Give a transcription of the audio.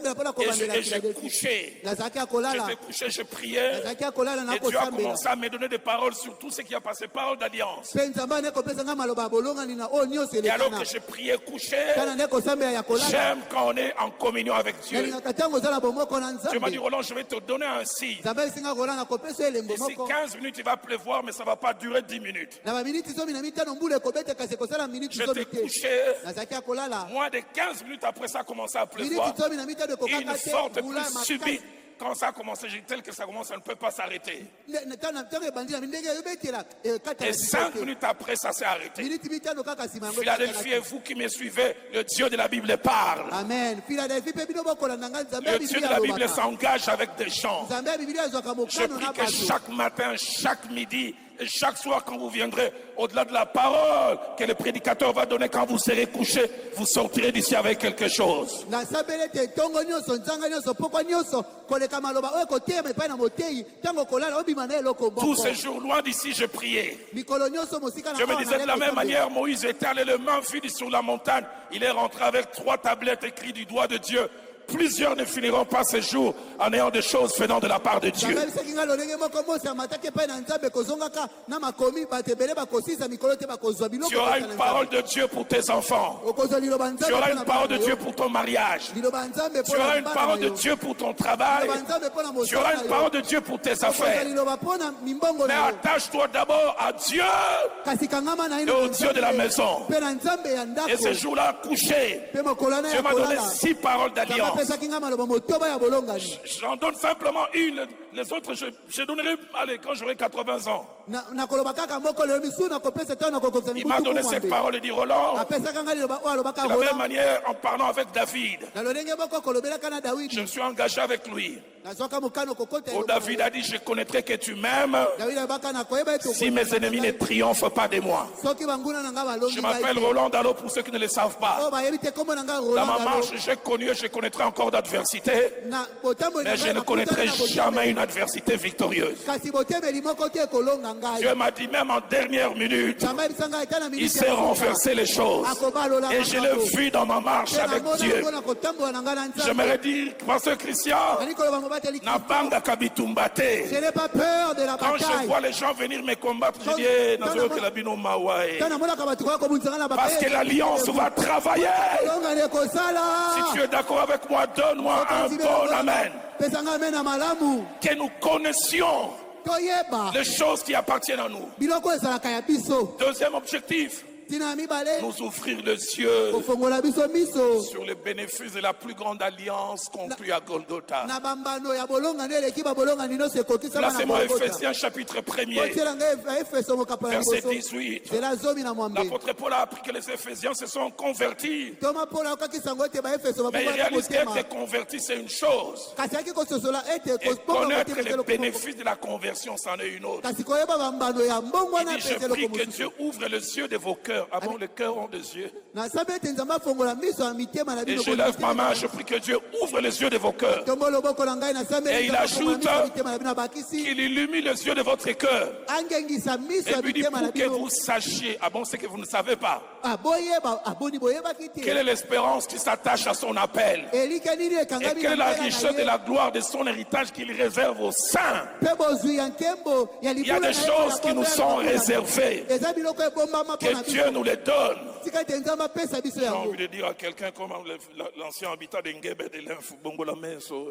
Et j'ai couché. J'étais couché, je priais. Et Dieu a commencé à me donner des paroles sur tout ce qui a passé, paroles d'alliance. Et alors que je priais couché, j'aime quand on est en communion avec Dieu. Dieu m'a dit, Roland, je vais te donner un signe. D'ici 15 minutes, il va pleuvoir, mais ça ne va pas durer 10 minutes. J'étais couché. Moins de 15 minutes après, ça a commencé à pleuvoir. Une forte pluie subite. Quand ça a commencé, j'ai dit tel que ça commence, ça ne peut pas s'arrêter. Et 5 minutes après, ça s'est arrêté. Philadelphie, et vous qui me suivez, le Dieu de la Bible parle. Amen. Le Dieu de la Bible s'engage avec des chants. Je prie que chaque matin, chaque midi, et chaque soir quand vous viendrez, au-delà de la parole que le prédicateur va donner quand vous serez couché, vous sortirez d'ici avec quelque chose. Tous ces jours loin d'ici, je priais. Je me disais de la même manière, Moïse était allé le main vide sur la montagne. Il est rentré avec 3 tablettes écrites du doigt de Dieu. Plusieurs ne finiront pas ces jours en ayant des choses venant de la part de Dieu. Tu auras une parole de Dieu pour tes enfants. Tu auras une parole de Dieu pour ton mariage. Tu auras une parole de Dieu pour ton travail. Tu auras une parole de Dieu pour tes affaires. Mais attache-toi d'abord à Dieu et au Dieu de la maison. Et ce jour-là, couché, Dieu m'a donné 6 paroles d'alliance. J'en donne simplement une. Les autres, je donnerai quand j'aurai 80 ans. Il m'a donné cette parole et dit, Roland, de la même manière, en parlant avec David, je me suis engagé avec lui. Oh, David a dit, je connaîtrai que tu m'aimes si mes ennemis ne triomphent pas de moi. Je m'appelle Roland Dallot pour ceux qui ne le savent pas. Dans ma marche, j'ai connu et je connaîtrai encore d'adversité, mais je ne connaîtrai jamais une adversité victorieuse. Dieu m'a dit même en dernière minute, il s'est renversé les choses. Et je l'ai vu dans ma marche avec Dieu. J'aimerais dire, pasteur Christian, je n'ai pas peur de la bataille. Quand je vois les gens venir me combattre, je dis, parce que l'alliance va travailler. Si tu es d'accord avec moi, donne-moi un bon amen. Que nous connaissions les choses qui appartiennent à nous. Deuxième objectif, nous ouvrir les yeux sur les bénéfices de la plus grande alliance conclue à Golgotha. Placez-moi Ephésiens chapitre 1er, verset 18. L'apôtre Paul a appris que les Éphésiens se sont convertis. Mais il réalise qu'être converti, c'est une chose. Et connaître les bénéfices de la conversion, c'en est une autre. Il dit, je prie que Dieu ouvre les yeux de vos cœurs. Ah bon, les cœurs ont des yeux. Et je lève ma main, je prie que Dieu ouvre les yeux de vos cœurs. Et il ajoute qu'il illumine les yeux de votre cœur. Et puis dit pour que vous sachiez, ah bon, c'est que vous ne savez pas. Quelle est l'espérance qui s'attache à son appel? Et quelle est la richesse de la gloire de son héritage qu'il réserve aux saints? Il y a des choses qui nous sont réservées. Que Dieu nous les donne. J'ai envie de dire à quelqu'un comme l'ancien habitant d'Engebe de l'Info, Bongo la Meso.